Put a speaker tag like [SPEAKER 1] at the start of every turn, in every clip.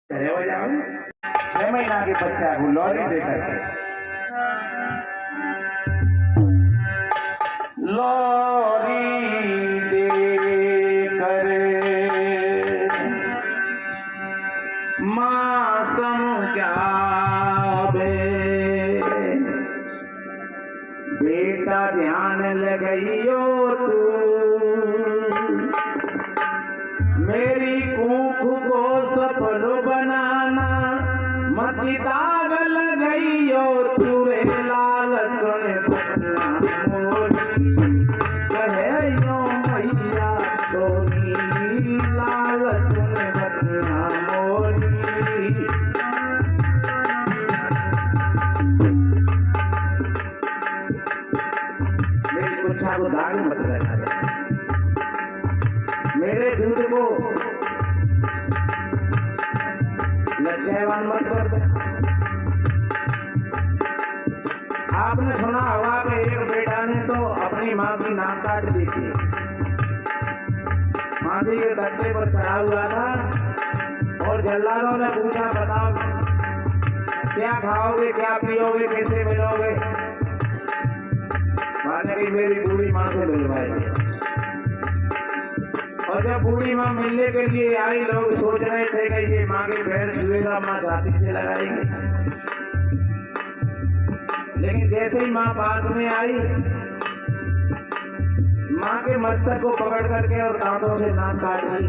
[SPEAKER 1] चले हो जाओ 6 महीना के बच्चा को लॉरी देकर के लॉरी देकर माँ समझावे बेटा ध्यान लगाइयो तू मेरी कूख को सफल बनाना मती दाग लगाइयो तू रे लाल सुन कहो मैया तोरी लाल सुन बतना मोरी मेरी कुछा को दाग मत लगा मेरे दूध को लज्जावान मत कर दे। आपने सुना होगा कि एक बेटा ने तो अपनी माँ की नाक काट दी थी। मांझी के तख्ते पर चढ़ा हुआ था और जल्लादों ने पूछा बताओ क्या खाओगे क्या पियोगे कैसे मिलोगे। माने की मेरी बूढ़ी माँ से मिलवाएगी। और जब बूढ़ी माँ मिलने के लिए आई लोग सोच रहे थे कि ये माँ के पैर छुएगा माँ छाती से लगाएगी। लेकिन जैसे ही माँ पास में आई माँ के मस्तक को पकड़ करके और दांतों से नाक काट ली।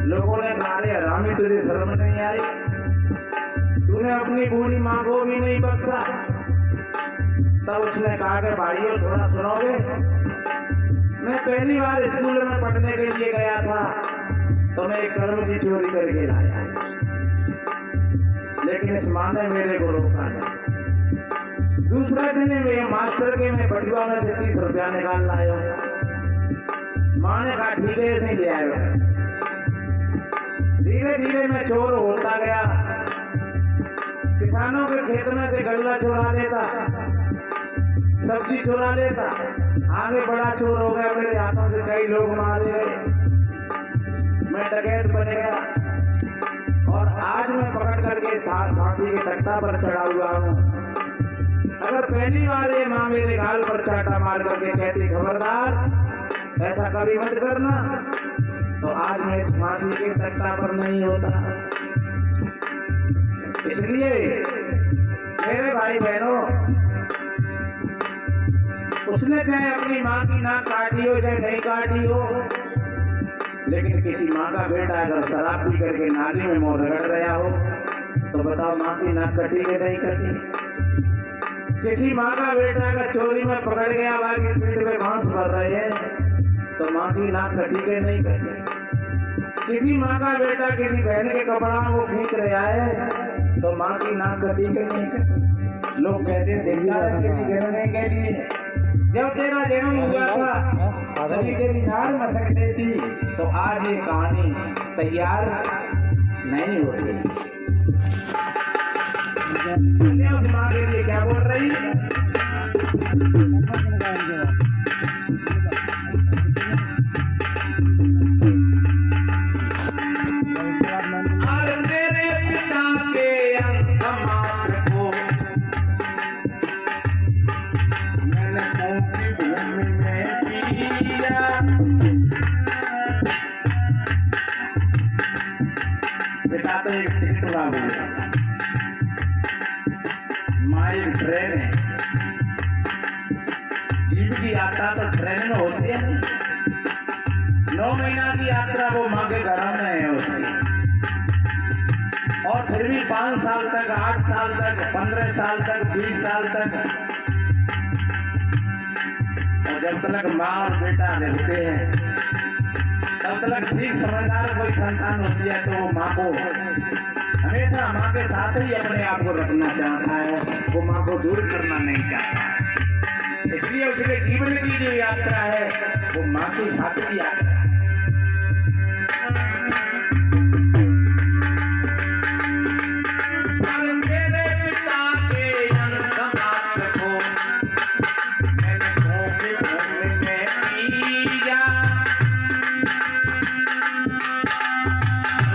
[SPEAKER 1] लोगों ने कहा रे हरामी तुझे शर्म नहीं आई तूने अपनी बूढ़ी माँ को भी नहीं बख्शा। तब उसने कहा कि भाइयों थोड़ा सुनोगे। मैं पहली बार स्कूल में पढ़ने के लिए गया था तो मैं एक कर्म की चोरी करके लाया लेकिन इस माँ ने मेरे को रोका नहीं। दूसरे दिन मेरे मास्टर के मैं बटुआ में से 30 रुपया निकाल लाया। माँ ने कहा ठीक है नहीं ले आयो। धीरे धीरे मैं चोर होता गया। किसानों के खेत में से गल्ला चुरा लेता सब्जी चुरा लेता। आगे बड़ा चोर हो गया। मेरे हाथों से कई लोग मारे गए। मैं डकैत बन गया और आज मैं पकड़ करके फांसी के तख्ता पर चढ़ा हुआ हूँ। अगर पहली बार ये माँ मेरे गाल पर चाटा मार करके कहती खबरदार ऐसा कभी मत करना तो आज मैं इस फांसी के तख्ता पर नहीं होता। इसलिए मेरे भाई बहनों उसने चाहे अपनी माँ की नाक काटी हो चाहे नहीं काटी हो लेकिन किसी माँ का बेटा अगर शराब पी करके नाली में मोर रगड़ रहा हो तो बताओ माँ की नाक कटी कि नहीं कटी। किसी माँ का बेटा अगर चोरी में पकड़ गया बाकी पीठ में घास भर रहे हैं तो माँ की नाक कटी कि नहीं कटी। किसी माँ का बेटा किसी बहन के कपड़ा को खींच रहा है तो माँ की नाक कटी कि नहीं कटी। लोग कहते हैं देखा किसी गिरने के लिए जब तेरा जन्म हुआ था तभी तेरी नाड़ मटक देती तो आज ये कहानी तैयार नहीं होती। उस माँ के लिए क्या बोल रही और तेरे पिता के अंत मात्र को पिता तो एक टिकट वाला माँ एक ट्रेन है। जीव की यात्रा तो ट्रेन में होती है। 9 महीना की यात्रा वो माँ के घर में है उसकी। और फिर भी 5 साल तक 8 साल तक 15 साल तक 20 साल तक और जब तक माँ और बेटा रहते हैं तब तक ठीक समझदार कोई संतान होती है तो वो माँ को हमेशा माँ के साथ ही अपने आप को रखना चाहता है। वो माँ को दूर करना नहीं चाहता है। इसलिए उसके जीवन की जो यात्रा है वो माँ के साथ की यात्रा है।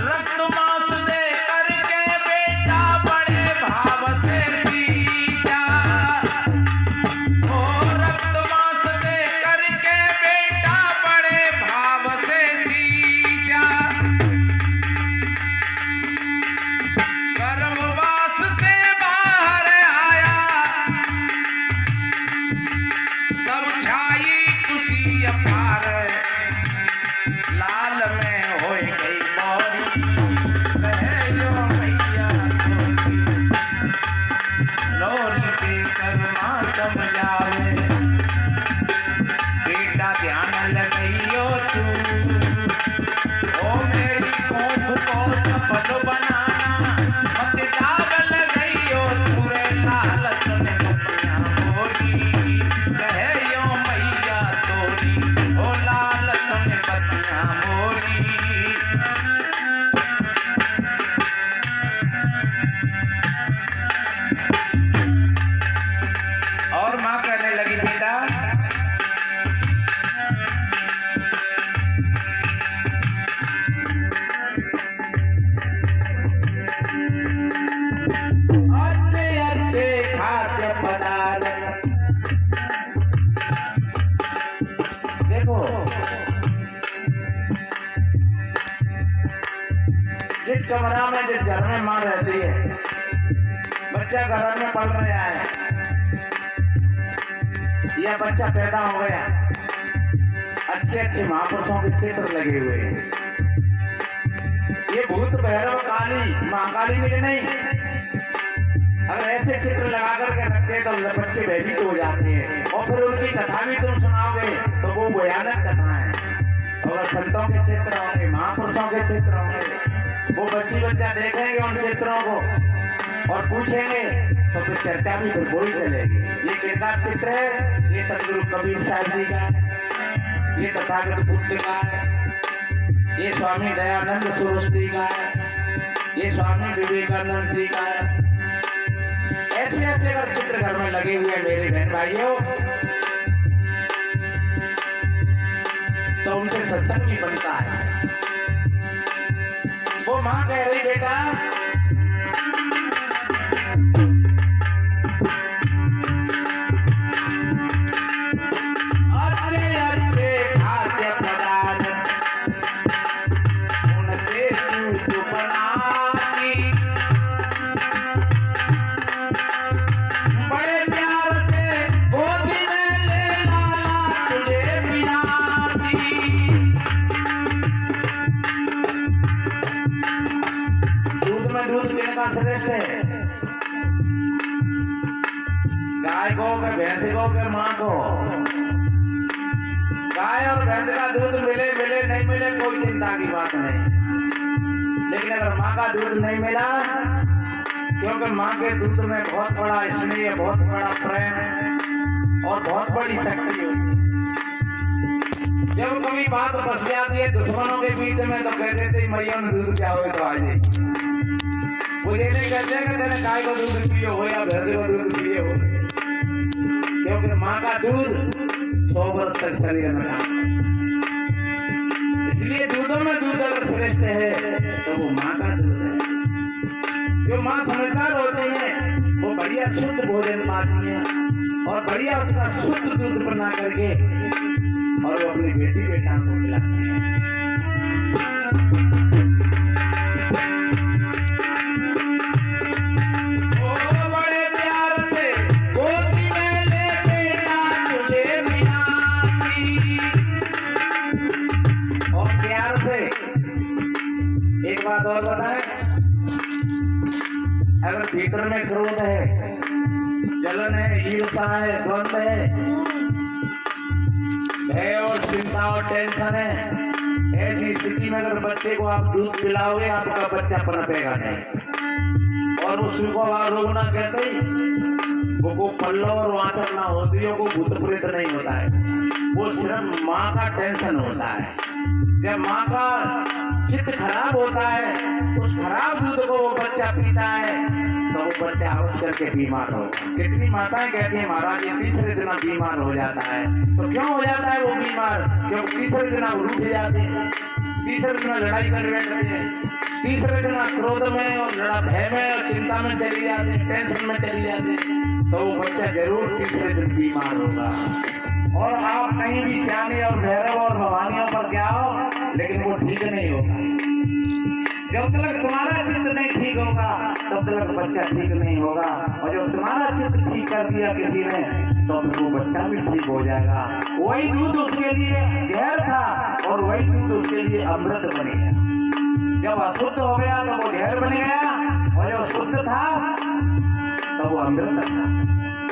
[SPEAKER 2] रक्त मांस
[SPEAKER 1] पलो बनाना मत जागल गईयो तुरे लाल सुन बतिया मोरी कहे यो मैया तोरी ओ लाल सुन बतिया मोरी। और माँ कहने लगी बेटा अच्छे अच्छे खाद्य पदार्थ देखो जिस कमरा में जिस घर में माँ रहती है बच्चा घर में पढ़ रहा है या बच्चा पैदा हो गया अच्छे अच्छे महापुरुषों के चित्र लगे हुए हैं। ये भूत भैरव काली महाकाली में नहीं, अगर ऐसे चित्र लगा करके रखते हैं तो बच्चे भयभीत हो जाते हैं और फिर उनकी कथा भी तुम सुनाओगे तो वो भयानक कथा है। अगर संतों के चित्र होंगे महापुरुषों के चित्र होंगे वो बच्चा देखेंगे उन चित्रों को और पूछेंगे तो फिर चर्चा भी फिर वही चलेगी। ये किसका चित्र है? ये सदगुरु कबीर साहब जी का है, ये तथागत बुद्ध का है, ये स्वामी दयानंद सरस्वती का है, ये स्वामी विवेकानंद जी का है। ऐसे ऐसे अगर चित्र घर में लगे हुए हैं मेरे बहन भाइयों तो उनसे सत्संग भी बनता है। वो माँ कह रही बेटा श्रेष्ठ है गाय को फिर भैंस को फिर माँ को। गाय और भैंस का दूध मिले मिले नहीं मिले कोई चिंता की बात नहीं, लेकिन अगर माँ का दूध नहीं मिला क्योंकि माँ के दूध में बहुत बड़ा स्नेह बहुत बड़ा प्रेम और बहुत बड़ी शक्ति होती है। जब कभी बात फंस जाती है दुश्मनों के बीच में तो कहते थे मैया ने दूध क्या हुआ तो आज वो ये नहीं कहते कि तेरे गाय को दूध पिए हो या भैंस को दूध पिए हो, क्योंकि माँ का दूध 100 वर्ष तक शरीर में काम। इसलिए दूधों में दूध अगर श्रेष्ठ है तो वो माँ का दूध है। जो माँ समझदार होती है वो बढ़िया शुद्ध भोजन पाती है और बढ़िया उसका शुद्ध दूध बना करके और वो अपनी बेटी बेटा को खिलाती है। एक बात और बताएं, अगर भीतर में क्रोध है, जलन है, ईर्ष्या है, द्वंद्व है, भय और चिंता और टेंशन है, ऐसी स्थिति में अगर बच्चे को आप दूध पिलाओगे आपका बच्चा पनपेगा नहीं। और उसी को आप रोकना कहते ही वो पल्लो और वाचक ना होती है, वो भूत प्रेत नहीं होता है, वो सिर्फ माँ का टेंशन होता है। जब माँ का चित्त खराब होता है उस खराब दूध को वो बच्चा पीता है तो वो बच्चा अवश्य करके बीमार होता है। कितनी माताएं कहती है महाराज ये तीसरे दिन बीमार हो जाता है। तो क्यों हो जाता है वो बीमार? क्योंकि तीसरे दिन रूठ जाते हैं, तीसरे दिन लड़ाई कर बैठते हैं, तीसरे दिन क्रोध में और भय में और चिंता में चली जाती है, टेंशन में चली जाती है, तो वो बच्चा जरूर तीसरे दिन बीमार होगा। और आप कहीं भी श्यामी और भैरव और भवानियों पर जाओ लेकिन वो ठीक नहीं होगा। जब तक तुम्हारा चित्त नहीं ठीक होगा तब तक बच्चा ठीक नहीं होगा, और जब तुम्हारा चित्त ठीक कर दिया किसी ने तो वो बच्चा भी ठीक हो जाएगा। वही दूध उसके लिए जहर था और वही दूध उसके लिए अमृत बन गया। जब अशुद्ध हो गया तो वो जहर बन गया, और जब शुद्ध था तो वो अमृत था।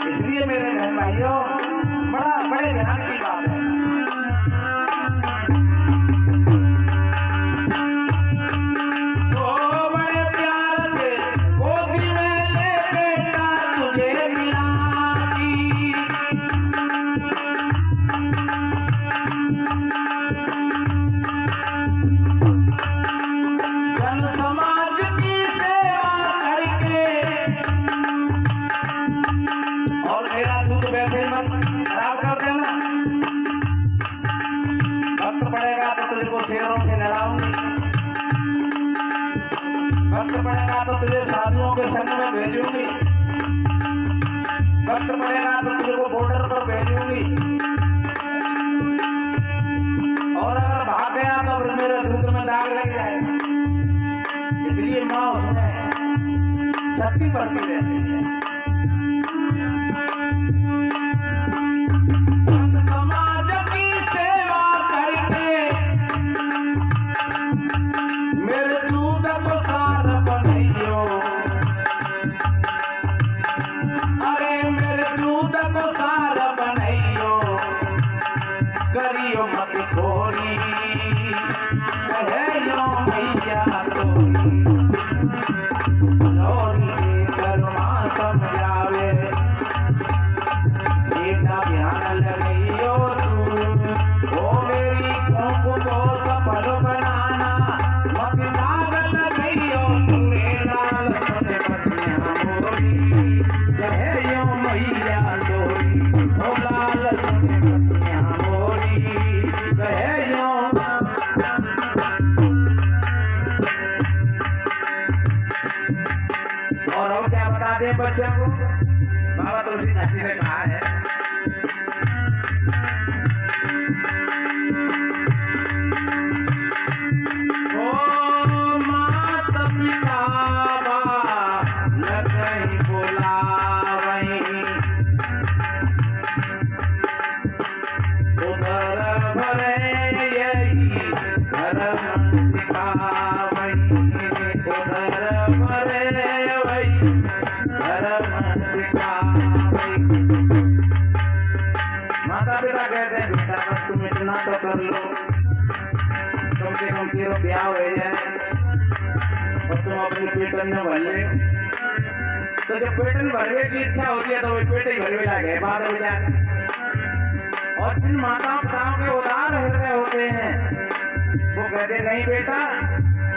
[SPEAKER 1] इसलिए मेरे बहन भाइयों बड़े ध्यान की बात है। ओ तो तुझे साधुओं के संग में भेजूंगी, वक्त पड़ेगा तो तुझे को बॉर्डर पर भेजूंगी, और अगर भाग गया तो फिर मेरे दूध में दाग लग जाएगा। इसलिए माँ उसमें शक्ति बढ़ती रहती है। समाज की सेवा करके मेरे दूध को सार बनाइयो, अरे मेरे दूध को सार बनाइयो, करियो मत खोरी कहे यो भैया तोरी करुणा समझावे, बेटा ध्यान लगाइयो तू ओ मेरी कोख को सफल बनाना, मत दाग लगाइयो तू लाल सुने बतिया मोरी कहे यो मैया तोरी, ओ लाल सुने बतिया मोरी कहे यो। और हम क्या बता दें बच्चों को, बाबा तुलसीदास जी ने कहा है, ओ माता पिता न कहीं बुलावई, उधर भरे यही धर्म सिखावई, उधर भरे वही धर्म सिखावई। माता पिता कहते हैं बेटा बस तुम इतना तो कर लो, कम से कम तेरा ब्याह हो जाए और तुम अपनी पेटन में भर ले, तो जब पेटन भरने की इच्छा होती है तो वो पेट ही भरवे लगे बाद हो जाए। और जिन माता पिताओं के उदार हृदय होते हैं वो कहते नहीं बेटा,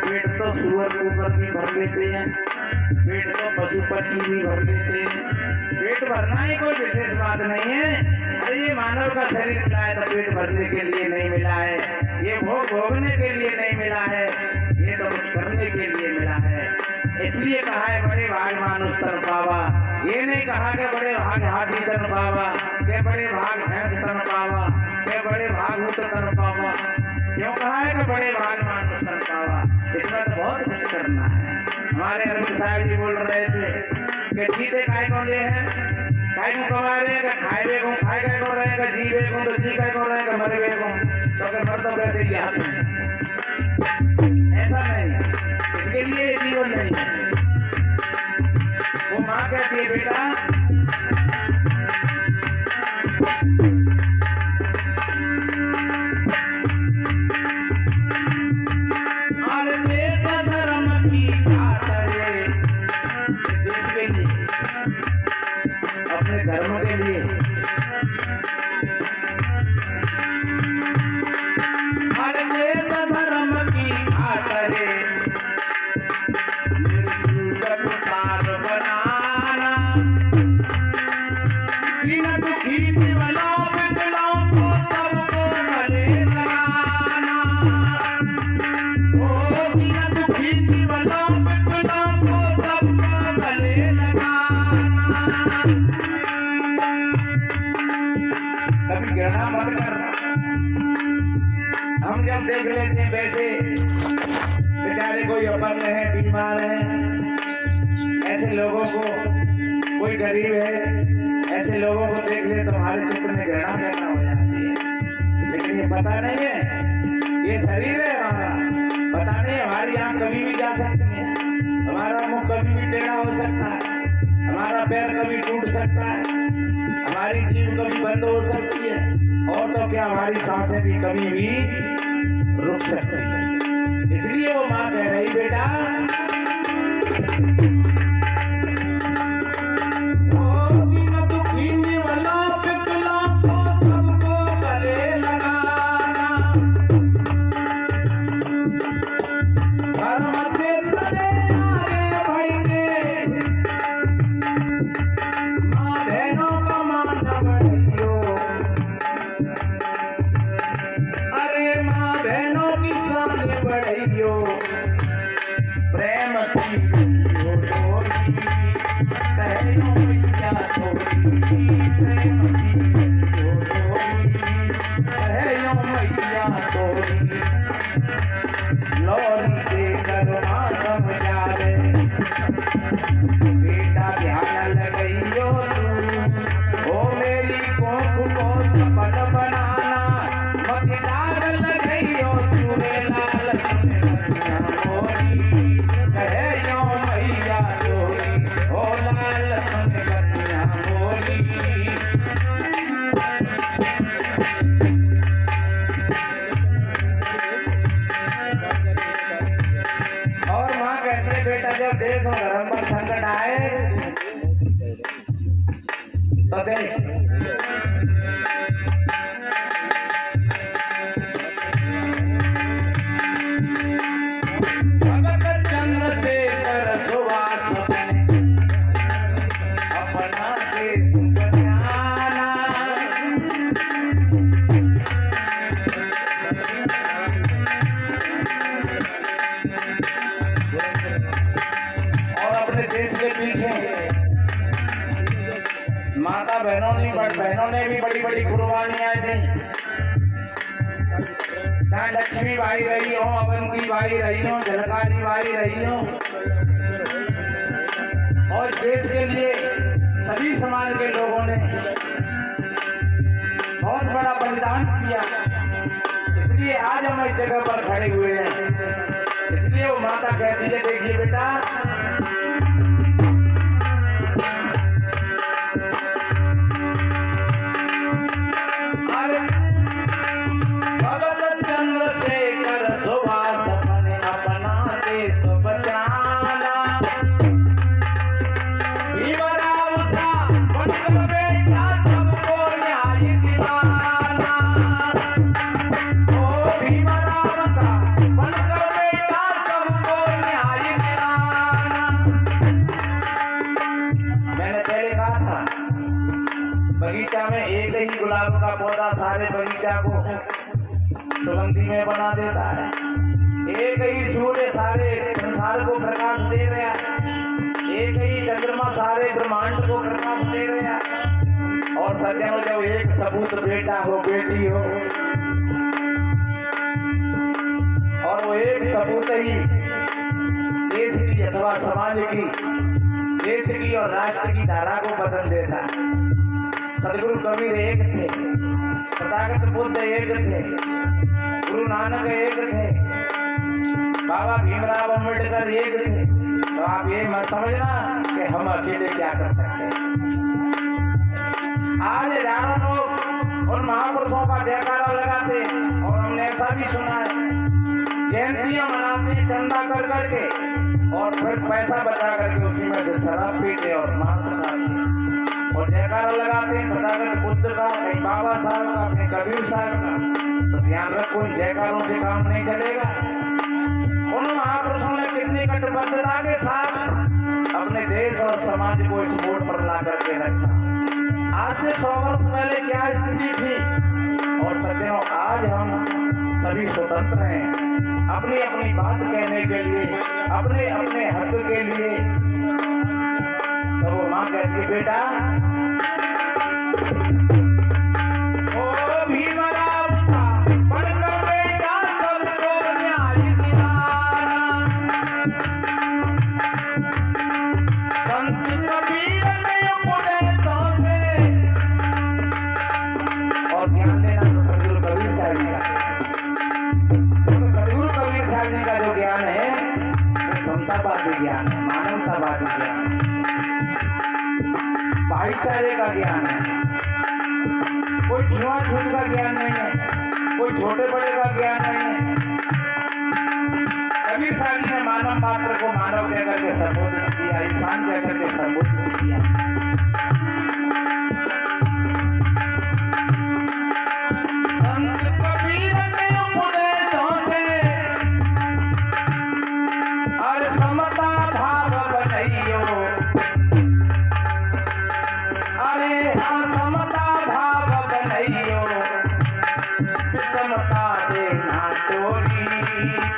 [SPEAKER 1] पेट तो सूअर कुकर भी भर लेते हैं, पेट तो पशु पक्षी भी भर लेते हैं, पेट भरना ही कोई विशेष बात नहीं है। अरे ये मानव का शरीर मिला है तो पेट भरने के लिए नहीं मिला है, ये भोग भोगने के लिए नहीं मिला है, ये तो कुछ करने के लिए मिला है। इसलिए कहा है बड़े भाग मानुष तन पावा, ये नहीं कहा कि बड़े भाग हाथी तन पावा, के बड़े भाग भैंस तन पावा, के बड़े भाग ऊँट तन पावा। क्यों कहा है कि बड़े भाग मानुष तन पावा? इसमें तो बहुत कुछ करना है। हमारे अरविंद साहब जी बोल रहे थे कि जीते काय कौन ले हैं, काय को कमा रहे हैं, खाए वे को खाए काय को रहेगा, जी वे को तो जी काय को रहेगा, मरे वे को तो फिर मर तो कैसे ही हाथ में। ऐसा नहीं, इसके लिए जीवन नहीं है। वो माँ कहती है बेटा धर्म की अपने धर्म के लिए हर देश धर्म की खातरे साथ बनाना, बिन दुखी दिवलों बिगड़ों को सबको भले लगाना, ओ बिन दुखी दिवलों बिगड़ों को सबको भले लगाना। कभी घृणा मत करना। हम जब देख लेते हैं वैसे बेचारे कोई अपंग है, बीमार है, ऐसे लोगों को, कोई गरीब है, ऐसे लोगों को देख ले तो हमारे चित्र में घृणा पैदा हो जाती है। लेकिन ये पता नहीं है ये शरीर है हमारा, पता नहीं हमारी आंख कभी भी जा सकती है, हमारा मुंह कभी भी टेढ़ा हो सकता है, हमारा पैर कभी टूट सकता है, हमारी जीभ कभी बंद हो सकती है, और तो क्या हमारी सांसें भी कभी भी रुक सकती है। इसलिए वो माँ कह रही बेटा प्रेम की बेटा जब देश और धर्म पर संकट आए तो देख भगत चंद्रशेखर सुभाष अपना देश बचाना। और अपने देश के पीछे माता बहनों ने भी बड़ी बड़ी कुर्बानियां दी। चाहे लक्ष्मी बाई रही हो, अवंती बाई रही हो, झलकारी बाई रही हो, और देश के लिए सभी समाज के लोगों ने बहुत बड़ा बलिदान किया। इसलिए आज हम इस जगह पर खड़े हुए हैं। इसलिए वो माता कहती है, देखिए बेटा, भगत चंद्रशेखर सुभाष ने अपना देश बचाना। भीमराव सा बनकर बेटा सबको न्याय दिलाना। ओ भीमराव सा बनकर बेटा सबको न्याय दिलाना। मैंने पहले कहा था, बगीचा में एक ही गुलाब का पौधा सारे बगीचा को सुगंधी में बना देता है। एक ही सूर्य सारे संसार को प्रकाश दे रहा है। एक ही चंद्रमा सारे ब्रह्मांड को प्रकाश दे रहा है। और सज्जनों, जब एक सपूत बेटा हो, बेटी हो, और वो एक सपूत ही देश की अथवा समाज की, देश की और राष्ट्र की धारा को बदल देता है। सदगुरु कबीर एक थे, तथागत बुद्ध एक थे, गुरु नानक एक थे, बाबा भीमराव अम्बेडकर एक थे। तो आप ये मत समझना कि हम अकेले क्या कर सकते हैं। आज हजारों लोग उन महापुरुषों का जयकारा लगाते, और हमने ऐसा भी सुना है, जयंतियां मनाते चंदा कर करके, और फिर पैसा बचा करके उसी में से शराब पीते और मांस खाते और जयकारा लगाते हैं तथागत बुद्ध का, कहीं बाबा साहब का, कहीं कबीर साहब का। तो ध्यान रखो, इन जयकारों से काम नहीं चलेगा। उन महापुरुषों ने कितनी कटिबद्धता के साथ अपने देश और समाज को इस मोड़ पर ला करके रखा। आज से 100 वर्ष पहले क्या स्थिति थी, और सज्जनों, आज हम सभी स्वतंत्र हैं अपनी अपनी बात कहने के लिए, अपने अपने हक के लिए। तो वो माँ कहती है, बेटा, ओ भीमराव सा बनकर बेटा सबको न्याय दिलाना। संत कबीर ने उपदेशों से, और ध्यान देना सदगुरु कबीर साहब जी का, सदगुरु कबीर साहब जी का जो ज्ञान है वो समतावादी ज्ञान है, मानवतावादी ज्ञान है, भाईचारे का ज्ञान है। कोई छुआछूत का ज्ञान नहीं है, कोई छोटे बड़े का ज्ञान नहीं है। कबीर साहब जी ने मानव मात्र को मानव कहकर के संबोधित किया, इंसान कहकर के संबोधित किया। संत कबीर ने उपदेशों से और समता भाव बनाइयो। अरे हाँ, समता भाव बनाइयो, समता देना चोरी,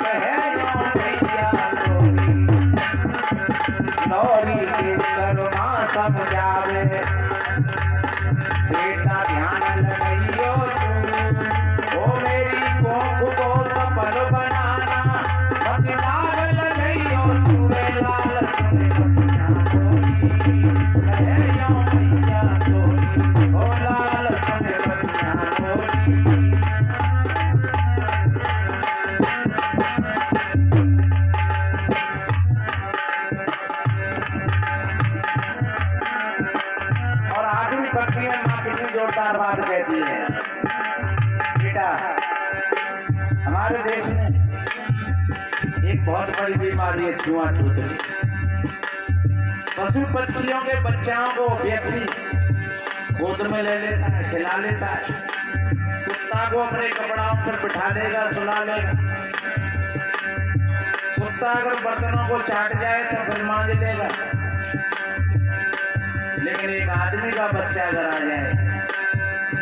[SPEAKER 1] कहो भैया चोरी, नौरी के करुणा सब जावे, बेटा ध्यान लगाइयो तू, ओ मेरी कोख को सफल बनाना, मत लाग लगाइयो तू, लाल सुने बनिया चोरी, कहो भैया चोरी, ओ लाल सुने बनिया चोरी। जोरदार बात कहती है, बेटा, हमारे देश में एक बहुत बड़ी बीमारी है छुआछूत की। पशु पक्षियों के बच्चों को व्यक्ति गोद में ले लेता है, खिला लेता है। कुत्ता को अपने कपड़ों पर बिठा लेगा, सुला लेगा। कुत्ता अगर बर्तनों को चाट जाए तो फिर मांज लेगा। लेकिन एक आदमी का बच्चा अगर आ जाए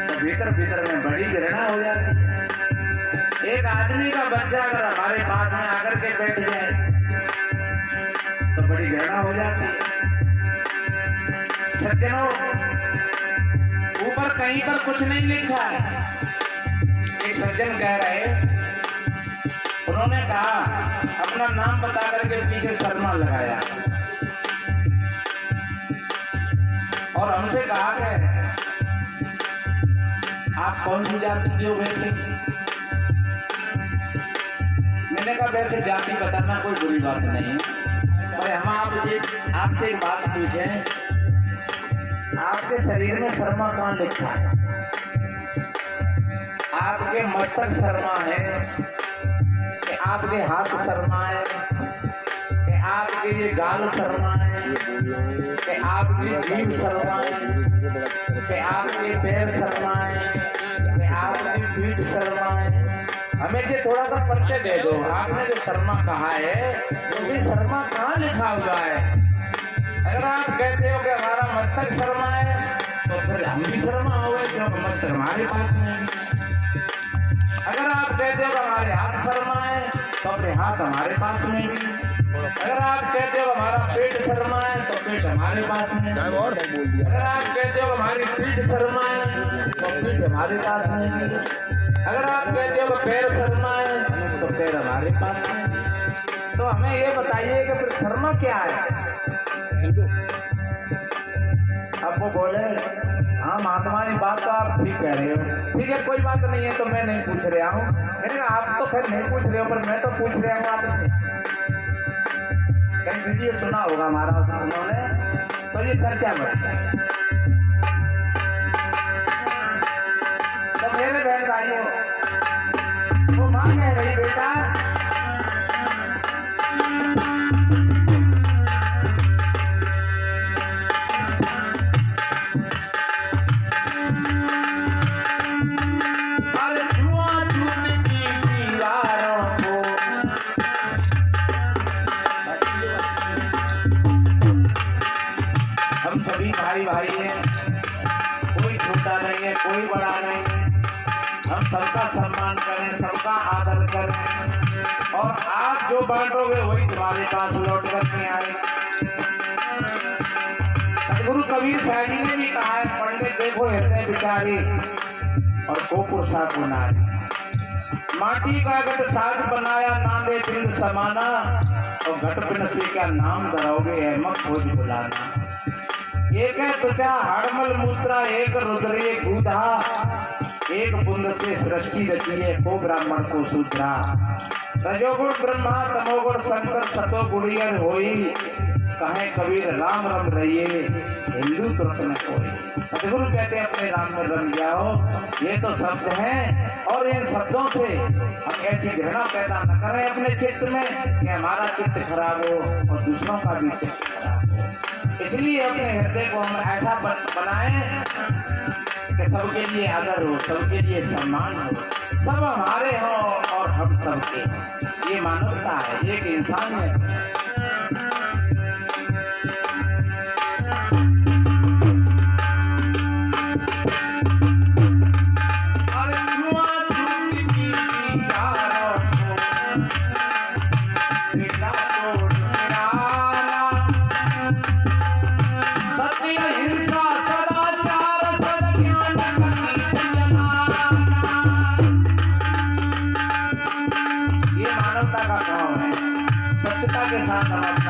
[SPEAKER 1] तो भीतर भीतर में बड़ी घृणा हो जाती है। एक आदमी का बच्चा अगर हमारे पास में आकर के बैठ जाए तो बड़ी घृणा हो जाती है। सज्जनों, ऊपर कहीं पर कुछ नहीं लिखा है। एक सज्जन कह रहे, उन्होंने कहा अपना नाम बता करके पीछे शर्मा लगाया और हमसे कहा कि आप कौन सी जाति के हो वैसे? मैंने कहा वैसे जाति बताना कोई बुरी बात नहीं है, पर हम आपसे एक बात पूछें, आपके शरीर में शर्मा कहाँ लिखा है? आपके मस्तक शर्मा है कि आपके हाथ शर्मा है कि आपके ये गाल शर्मा है कि आपकी जीभ शर्मा है कि आपके पैर शर्मा है कि आपकी पीठ शर्मा है? हमें ये थोड़ा सा परिचय दे दो। आपने जो शर्मा कहा है उसी शर्मा कहाँ लिखा हुआ है? अगर आप कहते हो कि हमारा मस्तक शर्मा है तो फिर हम भी शर्मा हो गए क्योंकि मस्तक हमारे पास में है। अगर आप कहते हो कि हमारे हाथ शर्मा है तो अपने हाथ हमारे पास में भी। अगर आप कहते हो हमारा पेट शर्मा है तो पेट हमारे पास में। अगर आप कहते हो हमारी पीठ शर्मा है तो पीठ हमारे पास में भी। अगर आप कहते हो पैर शर्मा है तो पैर हमारे पास में। तो हमें ये बताइए कि फिर शर्मा क्या है? अब वो बोले हाँ महात्मा बात तो आप ठीक कह रहे हो, ठीक है कोई बात नहीं है, तो मैं नहीं पूछ रहा हूँ। मैंने कहा आप तो फिर नहीं पूछ रहे हो, पर मैं तो पूछ रहा हूँ आपसे। कहीं वीडियो सुना होगा हमारा उन्होंने, तो ये चर्चा बढ़ी। तो मेरे बहन भाइयों, वो माँ कह रही बेटा भाई है, कोई छोटा नहीं है, कोई बड़ा नहीं है। हम सबका सम्मान करें, सबका आदर करें और आप जो बांटोगे वही तुम्हारे पास लौट करके आएगा। सतगुरु कबीर साहब जी ने भी कहा है, पंडित देखो हृदय बिचारी और गोपुर साथ बनाए। माटी का घट साज बनाया नांदे दिल समाना और घट बिन से क्या नाम धराओगे अहमद खोज बुलाना। एक है त्वचा हड़मल मूत्रा, एक रुद्रीय गूधा, एक बुंद से सृष्टि रची है को ब्राह्मण को शूद्रा। रजोगुण ब्रह्मा तमोगुण शंकर सतो गुड़ियर होई, कहे कबीर राम रम रहिए हिंदू तुरंत न कोई। सतगुरु कहते हैं अपने राम में रम जाओ। ये तो शब्द हैं और इन शब्दों से हम ऐसी घृणा पैदा न करें अपने चित्त में कि हमारा चित्त खराब हो और दूसरों का भी चित्त खराब हो। इसलिए अपने हृदय को हम ऐसा बनाएं कि सबके लिए आदर हो, सबके लिए सम्मान हो, सब हमारे हो और हम सबके हो। ये मानवता है, एक इंसानियत है।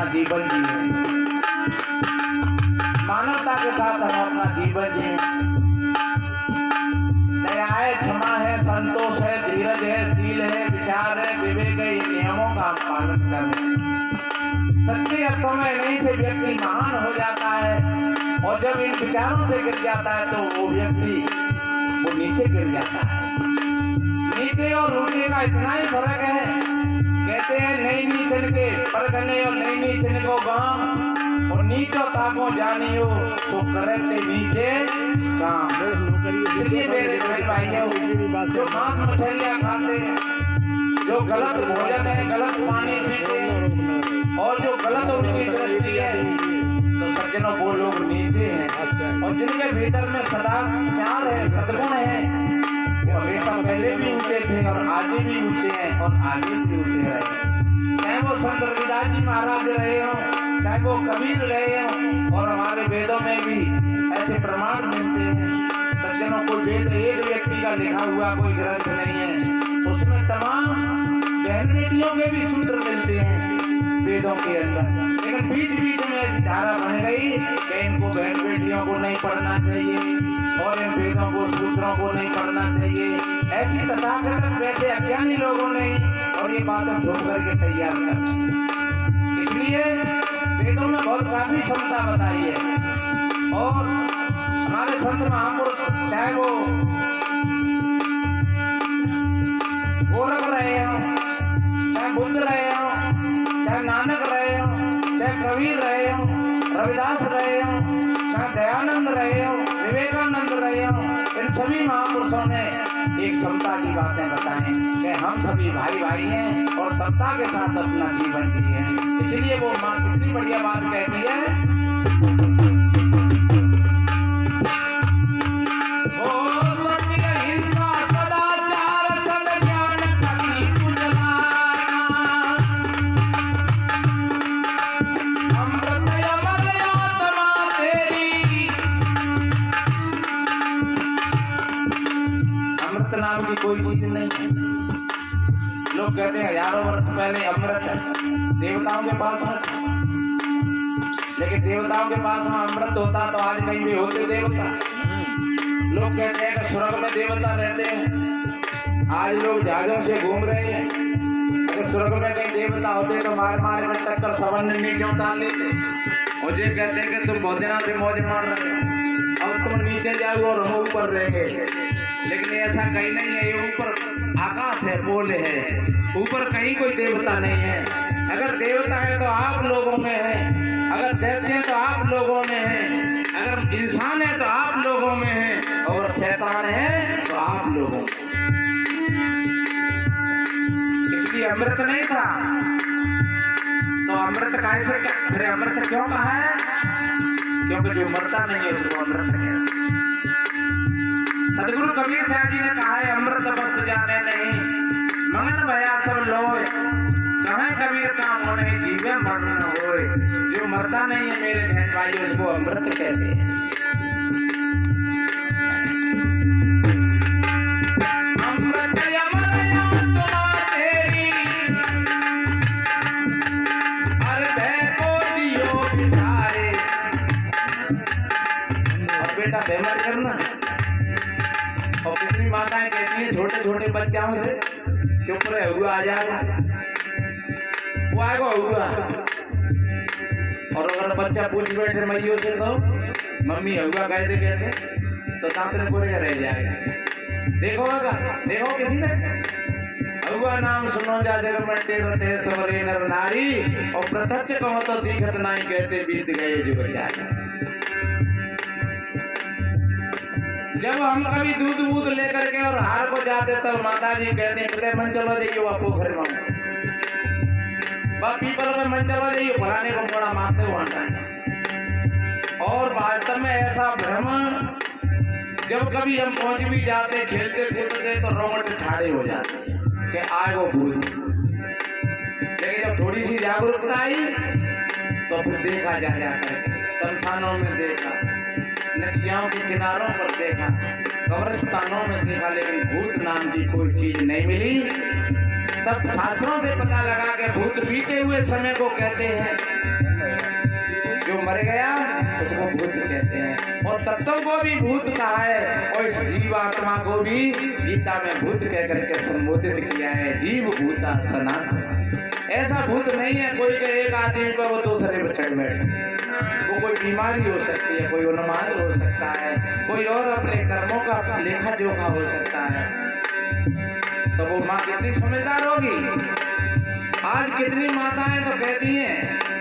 [SPEAKER 1] जीवन जिए, मानवता के साथ हम अपना जीवन जिए। दया है, क्षमा है, संतोष है, धीरज है, शील है, विचार है, विवेक है, इन नियमों का हम पालन करें। सच्चे अर्थों में इन्हीं से व्यक्ति महान हो जाता है और जब इन विचारों से गिर जाता है तो वो व्यक्ति वो नीचे गिर जाता है। नीचे और ऊंचे का इतना ही फर्क है। कहते हैं नहीं नीचन के परगने और नहीं नीचन को गांव और नीच नीचो ताको जानियो तो करते नीचे काम। इसलिए मेरे भाइयों, जो मांस मछलियाँ खाते हैं, जो गलत भोजन है, गलत पानी पीते हैं और जो गलत उनकी दृष्टि है, तो सज्जनों वो लोग नीचे हैं। और जिनके भीतर में सदाचार है, सद्गुण है, वो हमेशा पहले भी ऊंचे थे और आगे भी ऊंचे हैं और आगे भी ऊंचे रहे। चाहे वो संत रविदास जी महाराज रहे हो, चाहे वो कबीर रहे हो, और हमारे वेदों में भी ऐसे प्रमाण मिलते हैं। सज्जनों, कोई वेद एक व्यक्ति का लिखा हुआ कोई ग्रंथ नहीं है, उसमें तमाम बहन बेटियों के भी सूत्र मिलते हैं वेदों के अंदर। लेकिन बीच बीच में ऐसी धारा बन गई कि इनको बहन बेटियों को नहीं पढ़ना चाहिए और इन वेदों को, सूत्रों को नहीं पढ़ना चाहिए। ऐसी तथाकथित वैसे अज्ञानी लोगों ने और ये बातें ढूंढ करके तैयार कर। इसलिए वेदों में बहुत काफी क्षमता बताई है। और हमारे संत महापुरुष, चाहे वो गोरख रहे हो, चाहे बुद्ध रहे हो, चाहे नानक रहे हो, चाहे कबीर रहे हो, रविदास रहे हो, चाहे दयानंद रहे हो, विवेकानंद रहे हो, इन सभी महापुरुषों ने एक समता की बातें बताई कि हम सभी भाई भाई हैं और समता के साथ अपना जीवन जिए हैं। इसलिए वो माँ कितनी बढ़िया बात कहती है, नाम की कोई चीज नहीं है। लोग कहते हैं हजारों वर्ष पहले अमृत देवताओं के पास में, लेकिन देवताओं के पास में अमृत होता तो आज कहीं भी होते देवता। लोग कहते हैं कि स्वर्ग में देवता रहते हैं, आज लोग जहाजों से घूम रहे हैं। अगर स्वर्ग में कहीं देवता होते तो मार मार में टक्कर सबन नीचे उतार लेते। मुझे कहते हैं कि तुम बहुत दिनों से मौज मार रहे हो, अब तुम नीचे जाओ और हम ऊपर रहेंगे। लेकिन ऐसा कहीं नहीं है, ये ऊपर आकाश है, पोल है, ऊपर कहीं कोई देवता नहीं है। अगर देवता है तो आप लोगों में है, अगर दैत्य है तो आप लोगों में है, अगर इंसान है तो आप लोगों में है, और शैतान है तो आप लोगों में। इसलिए अमृत नहीं था तो अमृत फिर अमृत क्यों कहा है? क्योंकि जो मरता नहीं है उसको अमृत कहते हैं। सदगुरु कबीर साहब जी ने कहा है, अमृत बस जाने नहीं मगन भया सब लोए, कहे कबीर का मोने जीवे मरण न होए। जो मरता नहीं है मेरे बहन भाई, उसको अमृत कहते हैं। अमृत अमर तेरी हृदय को दियो बिसारे। और बेटा बेमर करना। और कितनी माताएं कहती हैं छोटे छोटे बच्चों से, चुप रहे, हुआ आ जाएगा, वो आएगा हुआ। और अगर बच्चा पूछ बैठे मैयों से तो मम्मी हुआ कहते कहते तो सामने पूरे रह जाएगा। देखो किसी ने हुआ नाम सुनो जा जग मटे रहते सवरे नर नारी, और प्रत्यक्ष कहो तो दिखत नहीं कहते बीत गए जुग जाए। जब हम कभी दूध वूध लेकर के और हार को जाते तब माता जी कहते मन चलो जाइए वो पोखर में, पीपल में मन चलो जाइए, फलाने को बड़ा मारते हुआ। और वास्तव में ऐसा भ्रम, जब कभी हम पहुंच भी जाते खेलते कूदते तो रोमट ठाड़े हो जाते कि आए वो भूल। लेकिन जब थोड़ी सी जागरूकता आई तो फिर देखा जा जाता है, शमशानों में देखा, नदियों के किनारों पर देखा, कब्रिस्तानों में देखा, लेकिन भूत नाम की कोई चीज नहीं मिली। तब शास्त्रों से पता लगा कि भूत बीते हुए समय को कहते हैं, जो मर गया उसको भूत कहते हैं। और तत्वों को भी भूत कहा है, और इस जीवात्मा को भी गीता में भूत कह करके संबोधित किया है, जीव भूता सनातन। ऐसा भूत नहीं है कोई के एक आदमी पर वो दूसरे पर चढ़ बैठे। वो कोई बीमारी हो सकती है, कोई उन्माद हो सकता है, कोई और अपने कर्मों का लेखा जोखा हो सकता है। तो वो माँ कितनी समझदार होगी। आज कितनी माताएं तो कहती हैं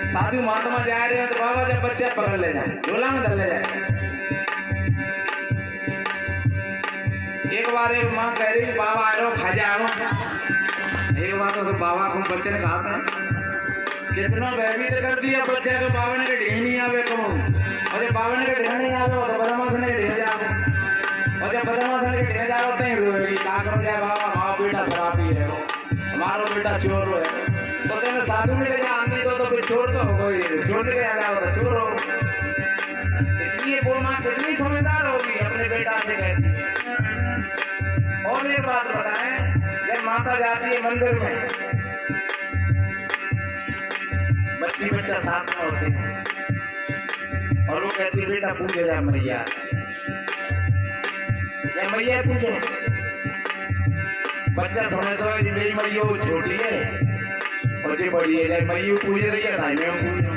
[SPEAKER 1] साधु महात्मा जा रहे हैं तो बाबा जब बच्चे पकड़ ले जाए, झोला में धर ले जाए। एक बार एक माँ कह रही बाबा आ रहे हो खा जाओ। एक बार तो बाबा को बच्चे ने कहा था कितना भयभीत कर दिया बच्चे को, बाबा ने ढेर नहीं आवे कमो, और जब बाबा ने ढेर नहीं आवे तो बदमाश ने ढेर जाओ, और जब बदमाश ने ढेर जाओ तो ही रोएगी क्या करो जाए बाबा माँ बेटा शराबी है वो, हमारा बेटा चोर है। तो कहने साधु में ले आंधी तो फिर चोर तो हो गई, चोर के आ जाओ तो चोर हो। इसलिए वो माँ कितनी समझदार होगी अपने बेटा से कहती है। और एक बात बताएं, जब माता जाती है मंदिर में, बच्ची बच्चा साथ में होते हैं और वो कहती है बेटा पूछे जा मैया, या मैया पूछो। बच्चा समझता है मेरी मैया वो छोटी है और जो बड़ी है, जब मैया पूछ रही है ना मैं पूछूं।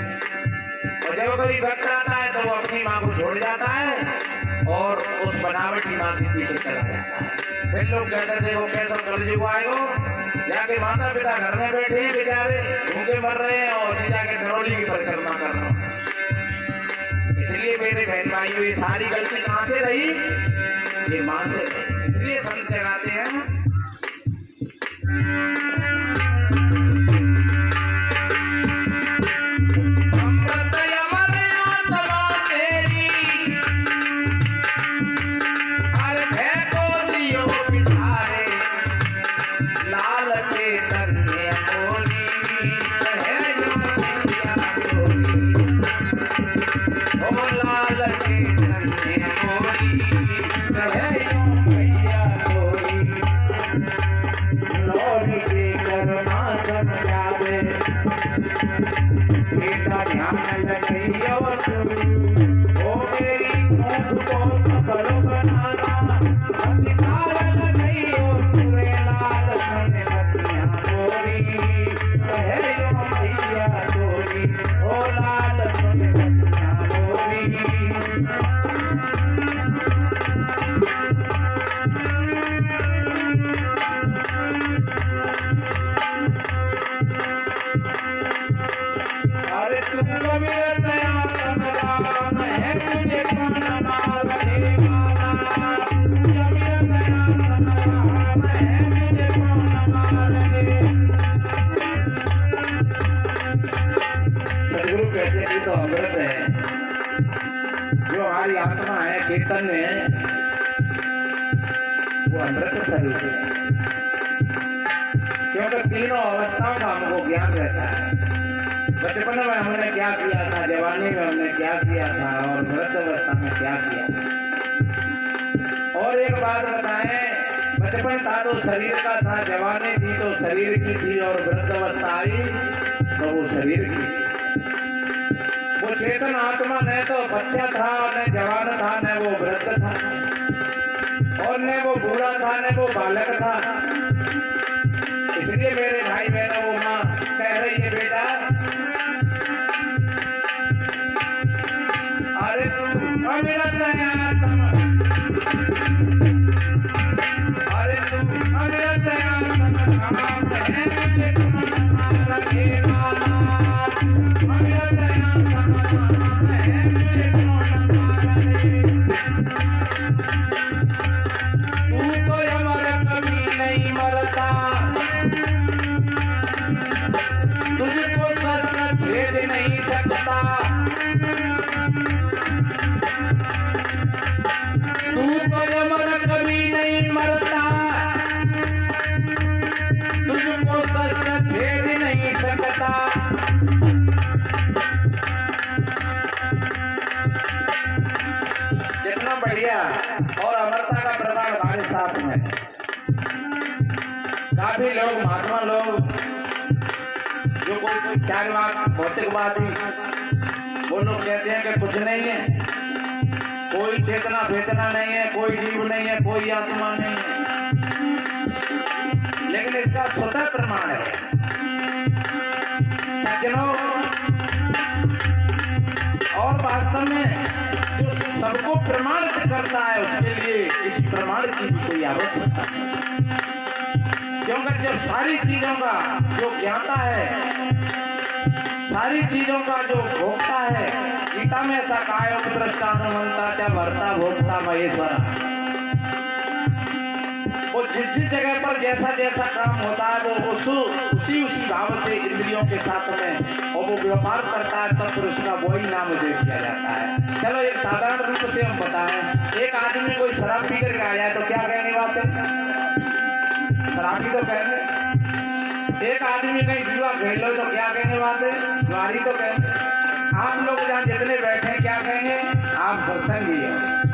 [SPEAKER 1] और जब कभी वक्त आता है तो वो अपनी माँ को छोड़ जाता है और उस बनावटी माँ के पीछे चला जाता है। फिर लोग कहते थे वो कैसा कलयुग आएगा, जाके माता पिता घर में बैठे हैं बेचारे भूखे मर रहे हैं और जाके दरौली की परिक्रमा कर रहे हैं। इसलिए मेरे बहन भाइयों ये सारी गलती कहाँ से रही, ये माँ से रही। इसलिए संत जगाते हैं कीर्तन में वो अमृत स्वरूप है, क्योंकि तीनों अवस्थाओं का हमको ज्ञान रहता है। बचपन में हमने क्या किया था, जवानी में हमने क्या किया था और वृद्ध अवस्था में क्या किया था। और एक बात बताएं, बचपन था तो शरीर का था, जवानी थी तो शरीर की थी और वृद्ध अवस्था आई तो वो शरीर की थी। वो चेतन आत्मा न तो बच्चा था, न जवान था, न वो वृद्ध था और न वो बूढ़ा था, न वो बालक था। इसलिए मेरे भाई बहनों वो माँ कह रही है बेटा अरे तू अमृत आत्मा, अरे तू अमृत आत्मा है मुझे तुम्हारा घेराना, अमृत तुझको शस्त्र छेद नहीं सकता, तू तो अमर कभी नहीं मरता, तुझको शस्त्र छेद नहीं सकता। कितना बढ़िया और अमरता का प्रमाण हमारे साथ में। काफी लोग महात्मा लोग जो कोई ख्यालवाद भौतिकवादी वो लोग कहते हैं कि कुछ नहीं है, कोई चेतना चेतना नहीं है, कोई जीव नहीं है, कोई आत्मा नहीं है, लेकिन इसका स्वतः प्रमाण है। सज्जनों, और वास्तव में जो सबको प्रमाणित करता है उसके लिए इस प्रमाण की भी कोई आवश्यकता नहीं, क्योंकि जब सारी चीजों का जो ज्ञाता है सारी चीजों का जो भोक्ता है, गीता में ऐसा कहा है, उपद्रष्टानुमंता क्या भरता भोक्ता महेश्वरा। वो जिस जगह पर जैसा जैसा काम होता है वो उसी भाव से इंद्रियों के साथ में और वो व्यवहार करता है, तब फिर उसका वही नाम दे दिया जाता है। चलो एक साधारण रूप से हम बताएं, एक आदमी कोई शराब पी करके आ जाए तो क्या कहने बात है, शराबी तो कहने। एक आदमी कहीं जुआ खेल लो तो क्या कहने बात है, जुआरी तो कहने। आप लोग जहाँ जितने बैठे हैं क्या कहेंगे, आप सत्संगी हैं।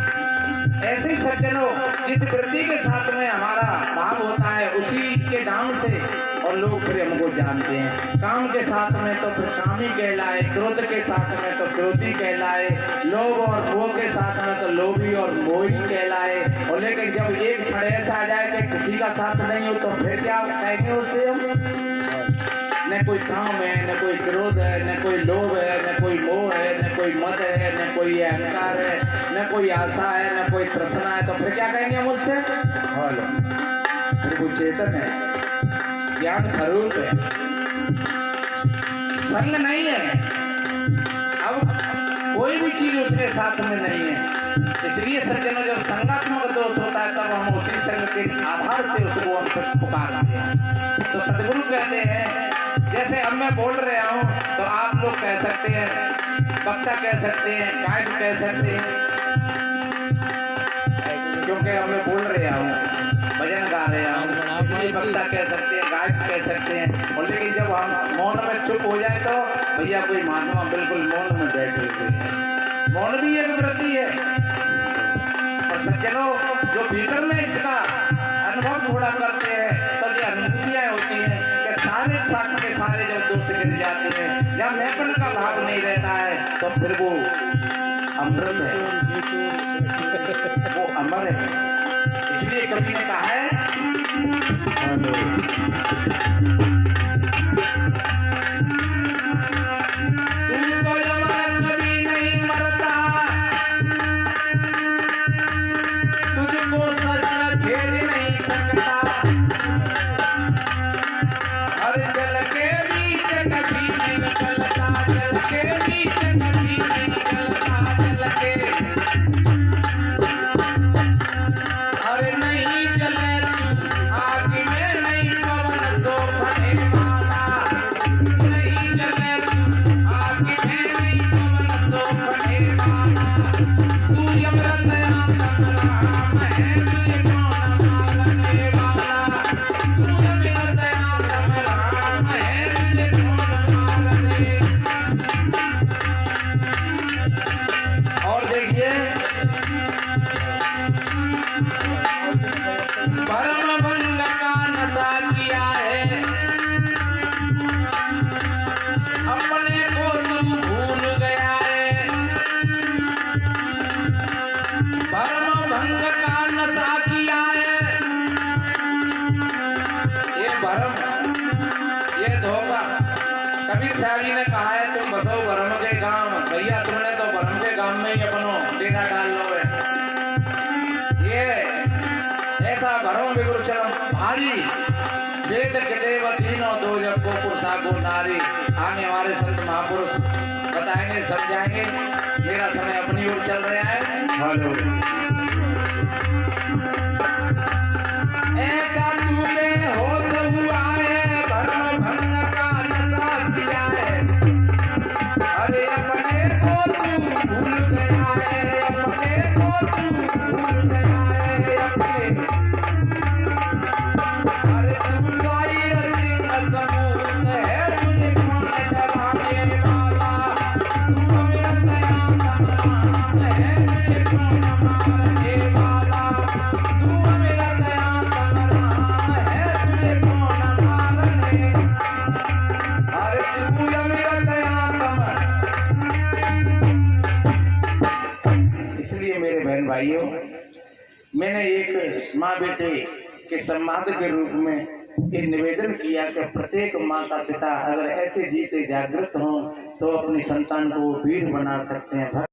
[SPEAKER 1] ऐसे ही सज्जनों, जिस वृत्ति के साथ में हमारा भाव होता है उसी के नाम से और लोग फिर हमको जानते हैं। काम के साथ में तो फिर कामी कहलाए, क्रोध के साथ में तो क्रोधी कहलाए, लोभ और मोह के साथ में तो लोभी और मोही कहलाए। और लेकिन जब एक खड़े ऐसा आ जाए कि किसी का साथ नहीं हो तो फिर क्या कहेंगे उसे हम, न कोई काम है, न कोई क्रोध है, न कोई लोभ है, न कोई मोह है, न कोई मद है, न कोई अहंकार है, न कोई आशा है, न कोई तृष्णा है, तो फिर क्या कहेंगे हम उससे, फिर कोई चेतन है, ज्ञान स्वरूप है, संग नहीं है। अब कोई भी चीज उसके साथ में नहीं है। इसलिए सज्जनों, जब संगात्मक दोष होता है तब हम उसी संग के आधार से उसको हम पुकारते हैं। तो सदगुरु कहते हैं, जैसे अब मैं बोल रहा हूँ तो आप लोग कह सकते हैं, वक्ता कह सकते हैं, गायक कह सकते हैं, क्योंकि अब मैं बोल रहा हूँ, भजन गा रहा हूँ, इसलिए वक्ता कह सकते हैं, गायक कह सकते हैं। और लेकिन जब हम मौन में चुप हो जाए तो भैया कोई महात्मा बिल्कुल मौन में बैठे हुए हैं। मौन भी एक वृत्ति है। और सज्जनों, जो भीतर में इसका अनुभव थोड़ा करते हैं तो ये अनुभूतियाँ होती हैं कि सारे साथ के सारे जब दोस्त गिर जाते हैं या मैपन का भाव नहीं रहता है तो फिर वो अमृत है, वो अमर है। इसलिए कवि ने कहा है, कबीर ने कहा है, तुम बसो भरम के गांव। भैया तुमने तो भरम के गांव में ही अपनो डेरा डाल लो है। ये ऐसा भरम विवृचरम भारी वेद के देव तीनों दो जब को पुरुषा को नारी। आगे हमारे संत महापुरुष बताएंगे, समझाएंगे। मेरा समय अपनी ओर चल रहा है। हेलो, ऐसा तुम्हें होश हुआ है, भरम भंग का नशा किया है। अरे अपने को तू भूल गया है, अपने को तू भूल गया है, अपने। अरे तू सारी रसिक समूह है, तुझे कौन डराने वाला। तू मेरा दया तमाम है, तुझे कौन मारने वाला। तू मेरा दया तमाम है, तुझे कौन मारने। अरे तू मेरा दया तमाम। इसलिए मेरे बहन भाइयों, मैंने एक माँ बेटे के संवाद के रूप में ये निवेदन किया कि प्रत्येक माता पिता अगर ऐसे जीते जागृत हों तो अपनी संतान को वीर बना सकते हैं।